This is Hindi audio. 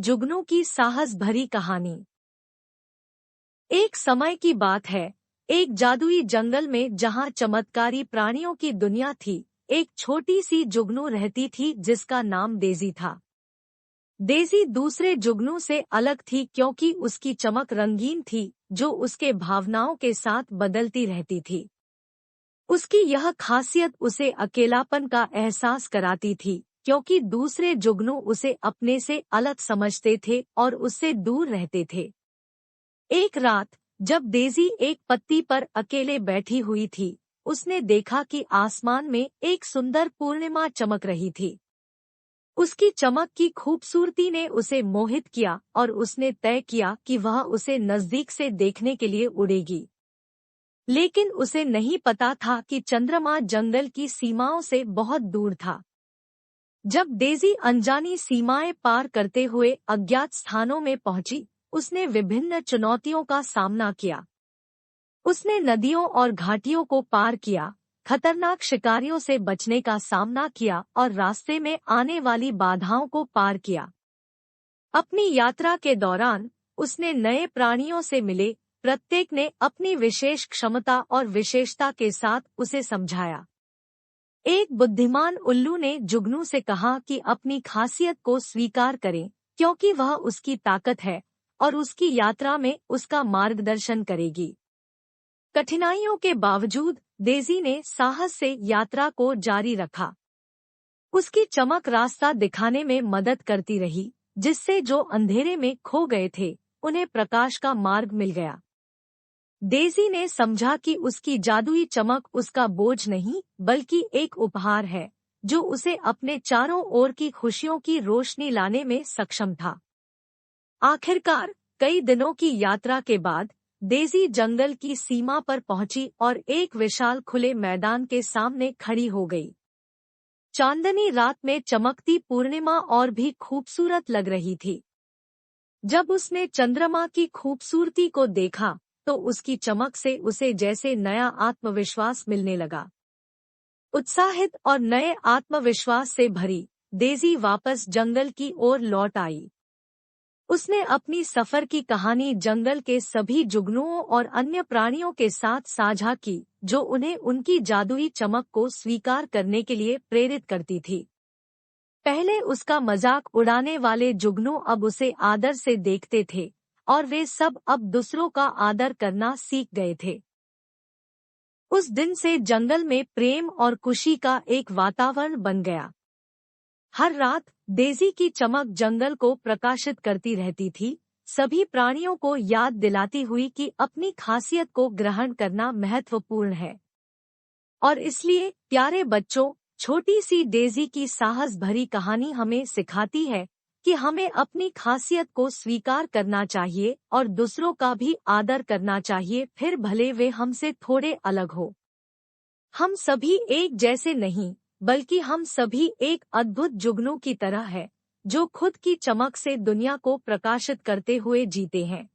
जुगनू की साहस भरी कहानी। एक समय की बात है, एक जादुई जंगल में जहाँ चमत्कारी प्राणियों की दुनिया थी, एक छोटी सी जुगनू रहती थी जिसका नाम डेज़ी था। डेज़ी दूसरे जुगनू से अलग थी क्योंकि उसकी चमक रंगीन थी, जो उसके भावनाओं के साथ बदलती रहती थी। उसकी यह खासियत उसे अकेलापन का एहसास कराती थी, क्योंकि दूसरे जुगनू उसे अपने से अलग समझते थे और उससे दूर रहते थे। एक रात, जब डेज़ी एक पत्ती पर अकेले बैठी हुई थी, उसने देखा कि आसमान में एक सुंदर पूर्णिमा चमक रही थी। उसकी चमक की खूबसूरती ने उसे मोहित किया और उसने तय किया कि वह उसे नजदीक से देखने के लिए उड़ेगी। लेकिन उसे नहीं पता था कि चंद्रमा जंगल की सीमाओं से बहुत दूर था। जब डेज़ी अनजानी सीमाएं पार करते हुए अज्ञात स्थानों में पहुंची, उसने विभिन्न चुनौतियों का सामना किया। उसने नदियों और घाटियों को पार किया, खतरनाक शिकारियों से बचने का सामना किया और रास्ते में आने वाली बाधाओं को पार किया। अपनी यात्रा के दौरान उसने नए प्राणियों से मिले, प्रत्येक ने अपनी विशेष क्षमता और विशेषता के साथ उसे समझाया। एक बुद्धिमान उल्लू ने जुगनू से कहा कि अपनी खासियत को स्वीकार करें, क्योंकि वह उसकी ताकत है और उसकी यात्रा में उसका मार्गदर्शन करेगी। कठिनाइयों के बावजूद डेज़ी ने साहस से यात्रा को जारी रखा। उसकी चमक रास्ता दिखाने में मदद करती रही, जिससे जो अंधेरे में खो गए थे, उन्हें प्रकाश का मार्ग मिल गया। डेज़ी ने समझा कि उसकी जादुई चमक उसका बोझ नहीं, बल्कि एक उपहार है, जो उसे अपने चारों ओर की खुशियों की रोशनी लाने में सक्षम था। आखिरकार, कई दिनों की यात्रा के बाद डेज़ी जंगल की सीमा पर पहुंची और एक विशाल खुले मैदान के सामने खड़ी हो गई। चांदनी रात में चमकती पूर्णिमा और भी खूबसूरत लग रही थी। जब उसने चंद्रमा की खूबसूरती को देखा, तो उसकी चमक से उसे जैसे नया आत्मविश्वास मिलने लगा। उत्साहित और नए आत्मविश्वास से भरी, डेज़ी वापस जंगल की ओर लौट आई। उसने अपनी सफर की कहानी जंगल के सभी जुगनुओं और अन्य प्राणियों के साथ साझा की, जो उन्हें उनकी जादुई चमक को स्वीकार करने के लिए प्रेरित करती थी। पहले उसका मजाक उड़ाने वाले जुगनू अब उसे आदर से देखते थे, और वे सब अब दूसरों का आदर करना सीख गए थे। उस दिन से जंगल में प्रेम और खुशी का एक वातावरण बन गया। हर रात डेज़ी की चमक जंगल को प्रकाशित करती रहती थी, सभी प्राणियों को याद दिलाती हुई कि अपनी खासियत को ग्रहण करना महत्वपूर्ण है। और इसलिए, प्यारे बच्चों, छोटी सी डेज़ी की साहस भरी कहानी हमें सिखाती है कि हमें अपनी खासियत को स्वीकार करना चाहिए और दूसरों का भी आदर करना चाहिए, फिर भले वे हमसे थोड़े अलग हो। हम सभी एक जैसे नहीं, बल्कि हम सभी एक अद्भुत जुगनू की तरह है, जो खुद की चमक से दुनिया को प्रकाशित करते हुए जीते हैं।